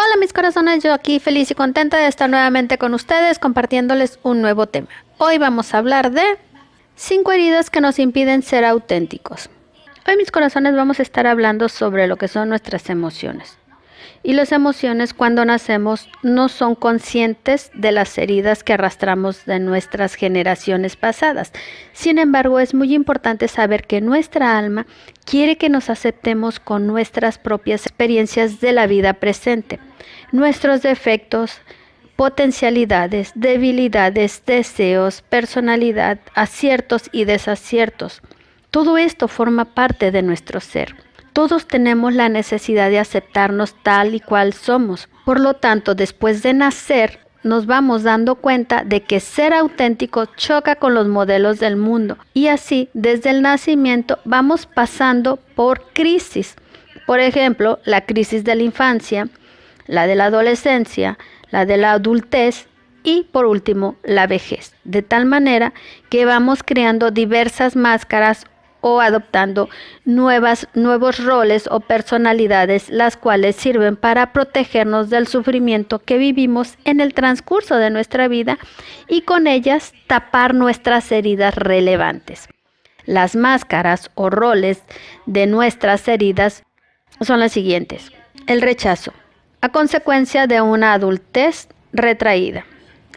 Hola mis corazones, yo aquí feliz y contenta de estar nuevamente con ustedes compartiéndoles un nuevo tema. Hoy vamos a hablar de 5 heridas que nos impiden ser auténticos. Hoy mis corazones vamos a estar hablando sobre lo que son nuestras emociones. Y las emociones cuando nacemos no son conscientes de las heridas que arrastramos de nuestras generaciones pasadas. Sin embargo, es muy importante saber que nuestra alma quiere que nos aceptemos con nuestras propias experiencias de la vida presente, nuestros defectos, potencialidades, debilidades, deseos, personalidad, aciertos y desaciertos. Todo esto forma parte de nuestro ser. Todos tenemos la necesidad de aceptarnos tal y cual somos. Por lo tanto, después de nacer, nos vamos dando cuenta de que ser auténtico choca con los modelos del mundo. Y así, desde el nacimiento, vamos pasando por crisis. Por ejemplo, la crisis de la infancia, la de la adolescencia, la de la adultez y, por último, la vejez. De tal manera que vamos creando diversas máscaras o adoptando nuevos roles o personalidades, las cuales sirven para protegernos del sufrimiento que vivimos en el transcurso de nuestra vida y con ellas tapar nuestras heridas relevantes. Las máscaras o roles de nuestras heridas son las siguientes: el rechazo, a consecuencia de una adultez retraída.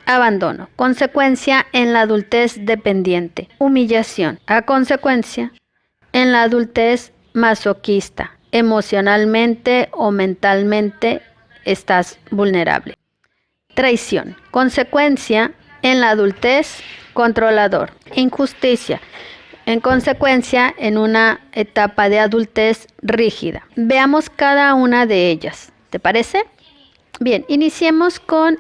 Abandono, consecuencia en la adultez dependiente. Humillación, a consecuencia en la adultez masoquista. Emocionalmente o mentalmente estás vulnerable. Traición, consecuencia en la adultez controlador. Injusticia, en consecuencia en una etapa de adultez rígida. Veamos cada una de ellas. ¿Te parece? Bien, iniciemos con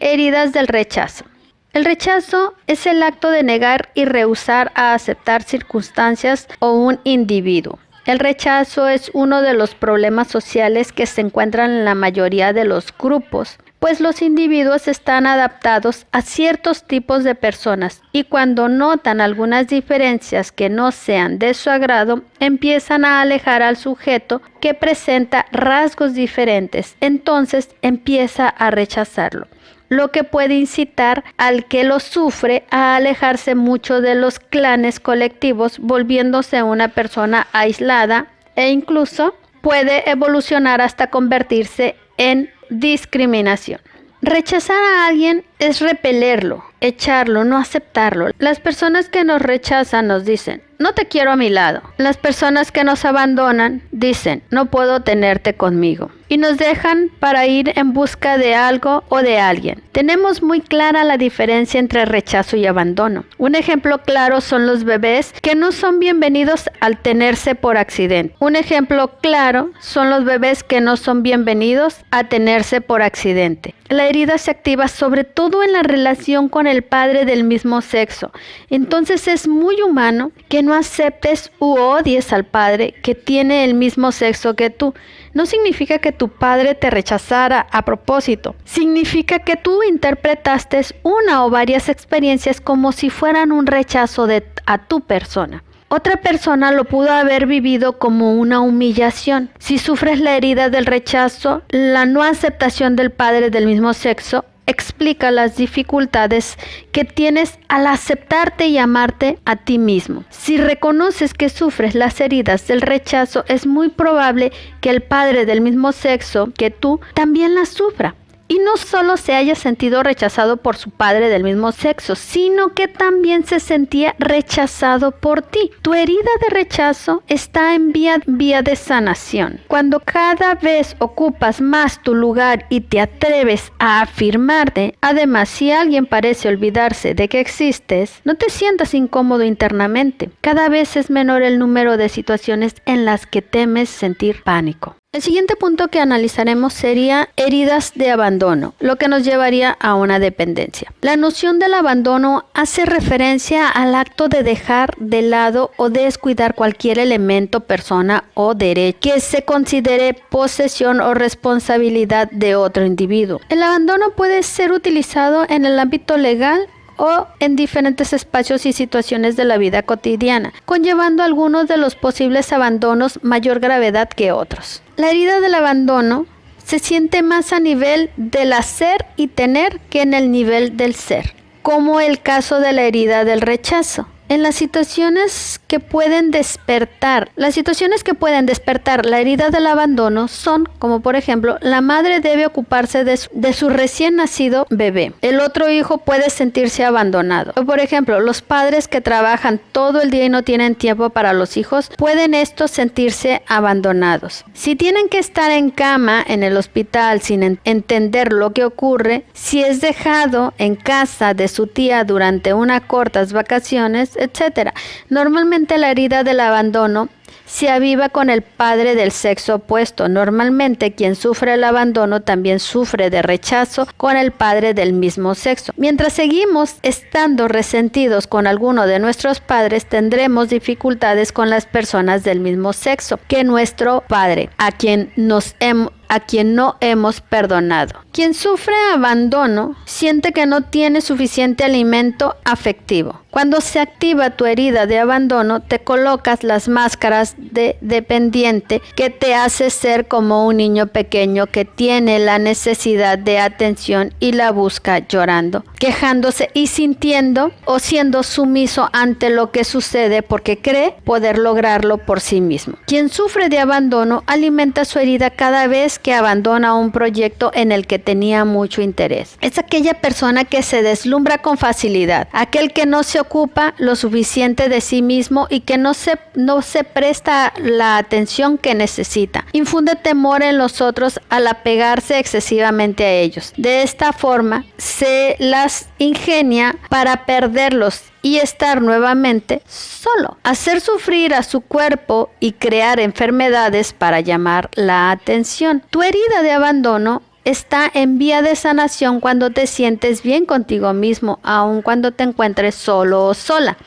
heridas del rechazo. El rechazo es el acto de negar y rehusar a aceptar circunstancias o un individuo. El rechazo es uno de los problemas sociales que se encuentran en la mayoría de los grupos, pues los individuos están adaptados a ciertos tipos de personas y cuando notan algunas diferencias que no sean de su agrado, empiezan a alejar al sujeto que presenta rasgos diferentes, entonces empieza a rechazarlo, lo que puede incitar al que lo sufre a alejarse mucho de los clanes colectivos, volviéndose una persona aislada e incluso puede evolucionar hasta convertirse en discriminación. Rechazar a alguien es repelerlo, echarlo, no aceptarlo. Las personas que nos rechazan nos dicen: no te quiero a mi lado. Las personas que nos abandonan dicen: no puedo tenerte conmigo. Y nos dejan para ir en busca de algo o de alguien. Tenemos muy clara la diferencia entre rechazo y abandono. Un ejemplo claro son los bebés que no son bienvenidos al tenerse por accidente. Un ejemplo claro son los bebés que no son bienvenidos a tenerse por accidente. La herida se activa sobre todo en la relación con el padre del mismo sexo. Entonces es muy humano que no aceptes u odies al padre que tiene el mismo sexo que tú. No significa que tu padre te rechazara a propósito. Significa que tú interpretaste una o varias experiencias como si fueran un rechazo a tu persona. Otra persona lo pudo haber vivido como una humillación. Si sufres la herida del rechazo, la no aceptación del padre del mismo sexo explica las dificultades que tienes al aceptarte y amarte a ti mismo. Si reconoces que sufres las heridas del rechazo, es muy probable que el padre del mismo sexo que tú también las sufra. Y no solo se haya sentido rechazado por su padre del mismo sexo, sino que también se sentía rechazado por ti. Tu herida de rechazo está en vía de sanación. Cuando cada vez ocupas más tu lugar y te atreves a afirmarte, además, si alguien parece olvidarse de que existes, no te sientas incómodo internamente. Cada vez es menor el número de situaciones en las que temes sentir pánico. El siguiente punto que analizaremos sería heridas de abandono, lo que nos llevaría a una dependencia. La noción del abandono hace referencia al acto de dejar de lado o descuidar cualquier elemento, persona o derecho que se considere posesión o responsabilidad de otro individuo. El abandono puede ser utilizado en el ámbito legal o en diferentes espacios y situaciones de la vida cotidiana, conllevando algunos de los posibles abandonos mayor gravedad que otros. La herida del abandono se siente más a nivel del hacer y tener que en el nivel del ser, como el caso de la herida del rechazo. En las situaciones que pueden despertar la herida del abandono son, como por ejemplo, la madre debe ocuparse de su recién nacido bebé. El otro hijo puede sentirse abandonado. O por ejemplo, los padres que trabajan todo el día y no tienen tiempo para los hijos, pueden estos sentirse abandonados. Si tienen que estar en cama en el hospital sin entender lo que ocurre, si es dejado en casa de su tía durante unas cortas vacaciones, etcétera. Normalmente la herida del abandono se aviva con el padre del sexo opuesto. Normalmente quien sufre el abandono también sufre de rechazo con el padre del mismo sexo. Mientras seguimos estando resentidos con alguno de nuestros padres, tendremos dificultades con las personas del mismo sexo que nuestro padre, a quien no hemos perdonado. Quien sufre abandono siente que no tiene suficiente alimento afectivo. Cuando se activa tu herida de abandono, te colocas las máscaras de dependiente que te hace ser como un niño pequeño que tiene la necesidad de atención y la busca llorando, quejándose y sintiendo o siendo sumiso ante lo que sucede porque cree poder lograrlo por sí mismo. Quien sufre de abandono alimenta su herida cada vez que abandona un proyecto en el que tenía mucho interés. Es aquella persona que se deslumbra con facilidad, aquel que no se ocupa lo suficiente de sí mismo y que no se presta la atención que necesita. Infunde temor en los otros al apegarse excesivamente a ellos. De esta forma, se las ingenia para perderlos y estar nuevamente solo, hacer sufrir a su cuerpo y crear enfermedades para llamar la atención. Tu herida de abandono está en vía de sanación cuando te sientes bien contigo mismo, aun cuando te encuentres solo o sola.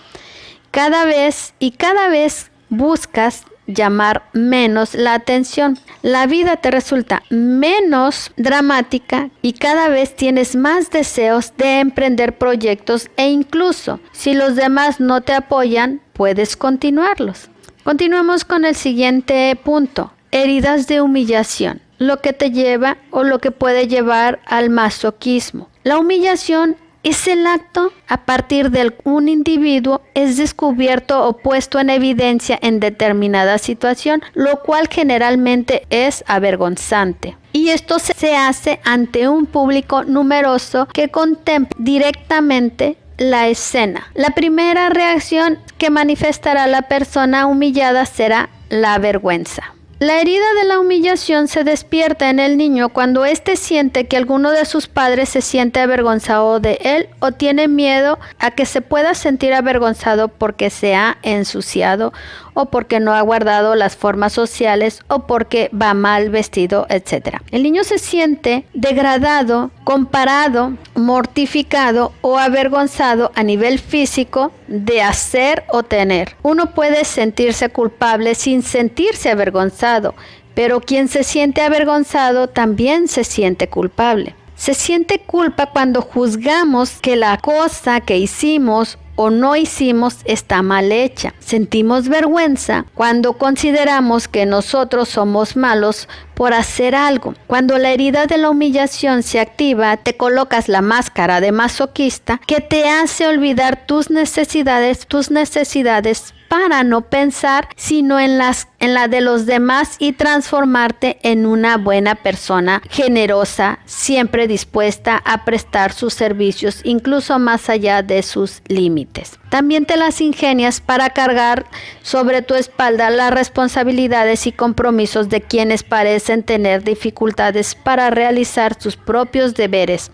Cada vez buscas llamar menos la atención. La vida te resulta menos dramática y cada vez tienes más deseos de emprender proyectos e incluso si los demás no te apoyan, puedes continuarlos. Continuemos con el siguiente punto. Heridas de humillación. Lo que te lleva o lo que puede llevar al masoquismo. La humillación es el acto a partir del un individuo es descubierto o puesto en evidencia en determinada situación, lo cual generalmente es avergonzante. Y esto se hace ante un público numeroso que contempla directamente la escena. La primera reacción que manifestará la persona humillada será la vergüenza. La herida de la humillación se despierta en el niño cuando éste siente que alguno de sus padres se siente avergonzado de él o tiene miedo a que se pueda sentir avergonzado porque se ha ensuciado o porque no ha guardado las formas sociales o porque va mal vestido, etc. El niño se siente degradado, comparado, mortificado o avergonzado a nivel físico de hacer o tener. Uno puede sentirse culpable sin sentirse avergonzado, pero quien se siente avergonzado también se siente culpable. Se siente culpa cuando juzgamos que la cosa que hicimos o no hicimos está mal hecha. Sentimos vergüenza cuando consideramos que nosotros somos malos por hacer algo. Cuando la herida de la humillación se activa, te colocas la máscara de masoquista que te hace olvidar tus necesidades para no pensar sino en la de los demás y transformarte en una buena persona generosa, siempre dispuesta a prestar sus servicios incluso más allá de sus límites. También te las ingenias para cargar sobre tu espalda las responsabilidades y compromisos de quienes parecen tener dificultades para realizar sus propios deberes,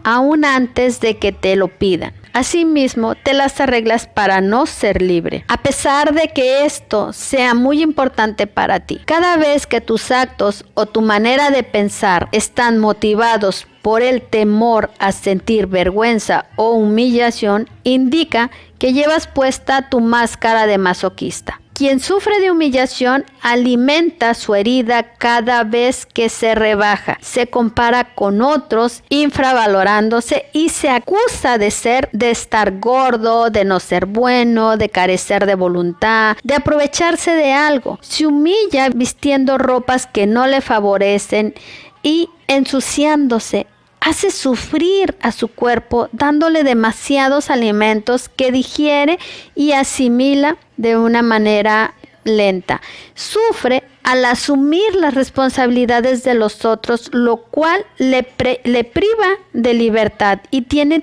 aún antes de que te lo pidan. Asimismo, te las arreglas para no ser libre, a pesar de que esto sea muy importante para ti. Cada vez que tus actos o tu manera de pensar están motivados por el temor a sentir vergüenza o humillación, indica que llevas puesta tu máscara de masoquista. Quien sufre de humillación alimenta su herida cada vez que se rebaja, se compara con otros, infravalorándose y se acusa de estar gordo, de no ser bueno, de carecer de voluntad, de aprovecharse de algo. Se humilla vistiendo ropas que no le favorecen y ensuciándose, hace sufrir a su cuerpo dándole demasiados alimentos que digiere y asimila de una manera lenta. Sufre al asumir las responsabilidades de los otros, lo cual le priva de libertad y tiene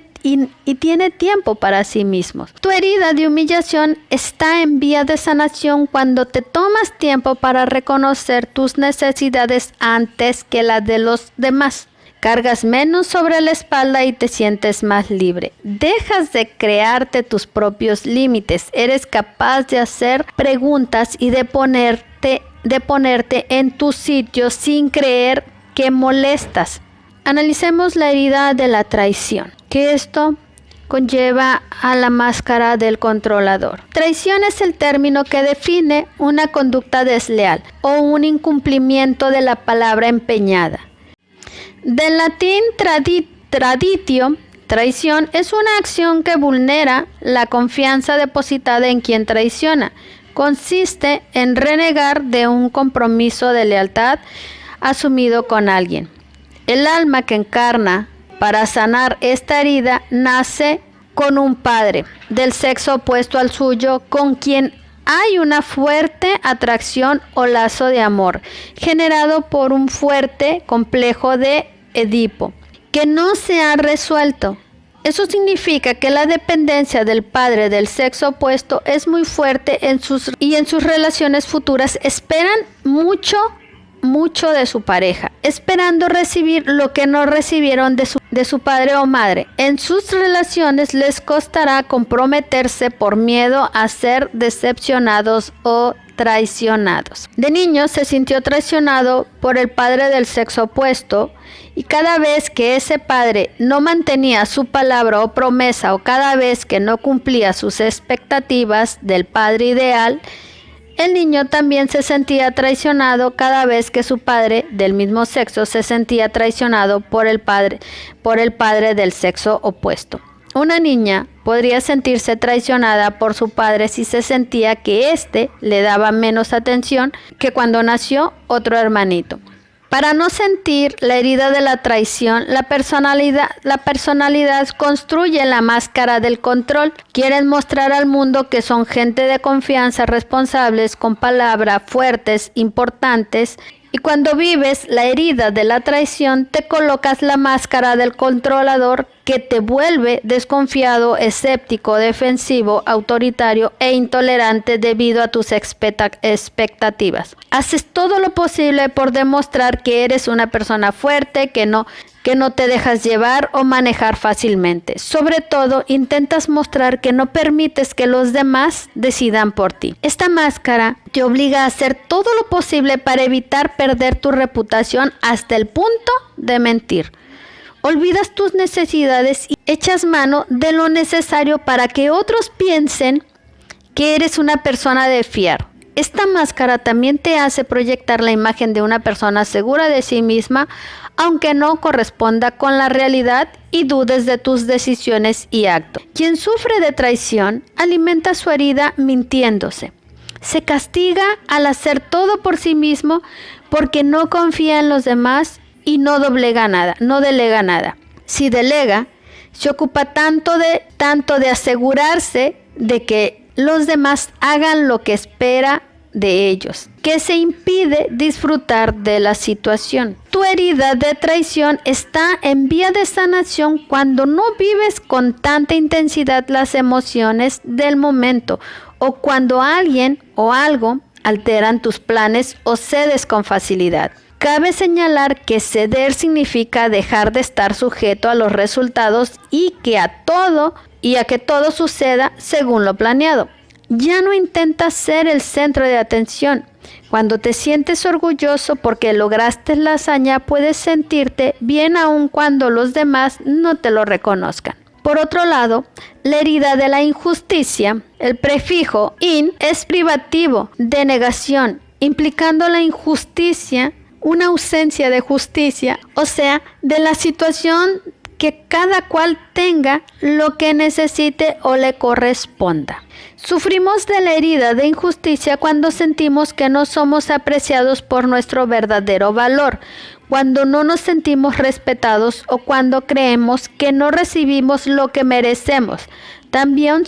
tiempo para sí mismo. Tu herida de humillación está en vía de sanación cuando te tomas tiempo para reconocer tus necesidades antes que las de los demás. Cargas menos sobre la espalda y te sientes más libre. Dejas de crearte tus propios límites. Eres capaz de hacer preguntas y de ponerte en tu sitio sin creer que molestas. Analicemos la herida de la traición, que esto conlleva a la máscara del controlador. Traición es el término que define una conducta desleal o un incumplimiento de la palabra empeñada. Del latín traditio, traición es una acción que vulnera la confianza depositada en quien traiciona. Consiste en renegar de un compromiso de lealtad asumido con alguien. El alma que encarna para sanar esta herida nace con un padre del sexo opuesto al suyo, con quien hay una fuerte atracción o lazo de amor, generado por un fuerte complejo de Edipo, que no se ha resuelto. Eso significa que la dependencia del padre del sexo opuesto es muy fuerte en sus relaciones futuras. Esperan mucho de su pareja, esperando recibir lo que no recibieron de su padre o madre. En sus relaciones les costará comprometerse por miedo a ser decepcionados o traicionados. De niño se sintió traicionado por el padre del sexo opuesto, y cada vez que ese padre no mantenía su palabra o promesa, o cada vez que no cumplía sus expectativas del padre ideal, el niño también se sentía traicionado cada vez que su padre del mismo sexo se sentía traicionado por el padre del sexo opuesto. Una niña podría sentirse traicionada por su padre si se sentía que éste le daba menos atención que cuando nació otro hermanito. Para no sentir la herida de la traición, la personalidad construye la máscara del control. Quieren mostrar al mundo que son gente de confianza, responsables, con palabras fuertes, importantes. Y cuando vives la herida de la traición, te colocas la máscara del controlador, que te vuelve desconfiado, escéptico, defensivo, autoritario e intolerante debido a tus expectativas. Haces todo lo posible por demostrar que eres una persona fuerte, que no te dejas llevar o manejar fácilmente. Sobre todo, intentas mostrar que no permites que los demás decidan por ti. Esta máscara te obliga a hacer todo lo posible para evitar perder tu reputación hasta el punto de mentir. Olvidas tus necesidades y echas mano de lo necesario para que otros piensen que eres una persona de fiar. Esta máscara también te hace proyectar la imagen de una persona segura de sí misma, aunque no corresponda con la realidad y dudes de tus decisiones y actos. Quien sufre de traición alimenta su herida mintiéndose. Se castiga al hacer todo por sí mismo porque no confía en los demás y no delega nada. Si delega, se ocupa tanto de asegurarse de que los demás hagan lo que espera de ellos, que se impide disfrutar de la situación. Tu herida de traición está en vía de sanación cuando no vives con tanta intensidad las emociones del momento, o cuando alguien o algo alteran tus planes o cedes con facilidad. Cabe señalar que ceder significa dejar de estar sujeto a los resultados y a que todo suceda según lo planeado. Ya no intentas ser el centro de atención. Cuando te sientes orgulloso porque lograste la hazaña, puedes sentirte bien aun cuando los demás no te lo reconozcan. Por otro lado, la herida de la injusticia, el prefijo in, es privativo de negación, implicando la injusticia, una ausencia de justicia, o sea, de la situación que cada cual tenga lo que necesite o le corresponda. Sufrimos de la herida de injusticia cuando sentimos que no somos apreciados por nuestro verdadero valor, cuando no nos sentimos respetados o cuando creemos que no recibimos lo que merecemos. También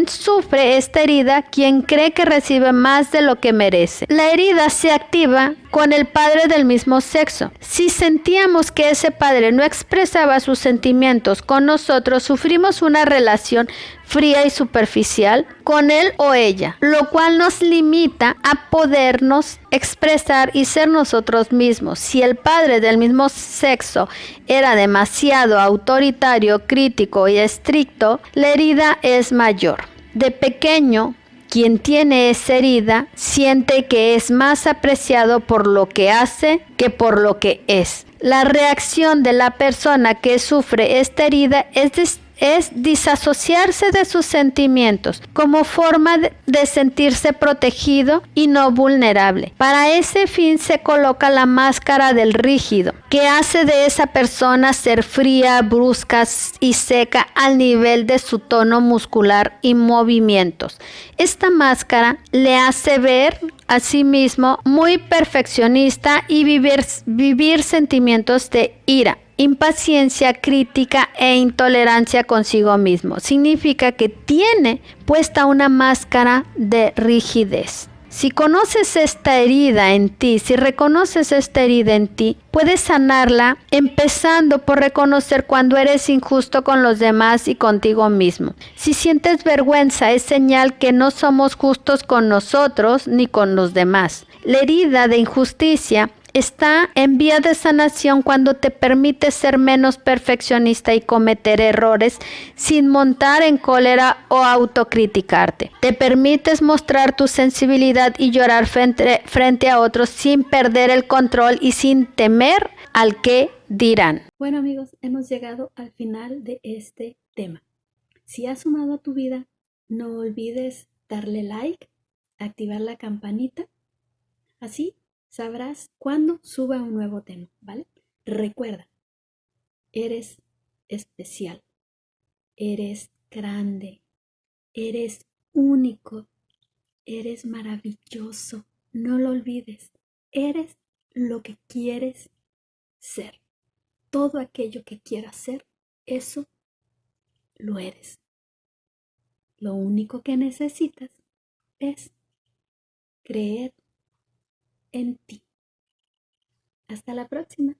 sufre esta herida quien cree que recibe más de lo que merece. La herida se activa con el padre del mismo sexo. Si sentíamos que ese padre no expresaba sus sentimientos con nosotros, sufrimos una relación fría y superficial con él o ella, lo cual nos limita a podernos expresar y ser nosotros mismos. Si el padre del mismo sexo era demasiado autoritario, crítico y estricto, la herida es mayor. De pequeño, quien tiene esa herida siente que es más apreciado por lo que hace que por lo que es. La reacción de la persona que sufre esta herida es disasociarse de sus sentimientos como forma de sentirse protegido y no vulnerable. Para ese fin se coloca la máscara del rígido, que hace de esa persona ser fría, brusca y seca al nivel de su tono muscular y movimientos. Esta máscara le hace ver a sí mismo muy perfeccionista y vivir sentimientos de ira, impaciencia, crítica e intolerancia consigo mismo. Significa que tiene puesta una máscara de rigidez. Si conoces esta herida en ti, si reconoces esta herida en ti, puedes sanarla empezando por reconocer cuando eres injusto con los demás y contigo mismo. Si sientes vergüenza, es señal que no somos justos con nosotros ni con los demás. La herida de injusticia está en vía de sanación cuando te permites ser menos perfeccionista y cometer errores sin montar en cólera o autocriticarte. Te permites mostrar tu sensibilidad y llorar frente a otros sin perder el control y sin temer al que dirán. Bueno amigos, hemos llegado al final de este tema. Si has sumado a tu vida, no olvides darle like, activar la campanita, así sabrás cuándo suba un nuevo tema, ¿vale? Recuerda, eres especial, eres grande, eres único, eres maravilloso. No lo olvides, eres lo que quieres ser. Todo aquello que quieras ser, eso lo eres. Lo único que necesitas es creer en ti. Hasta la próxima.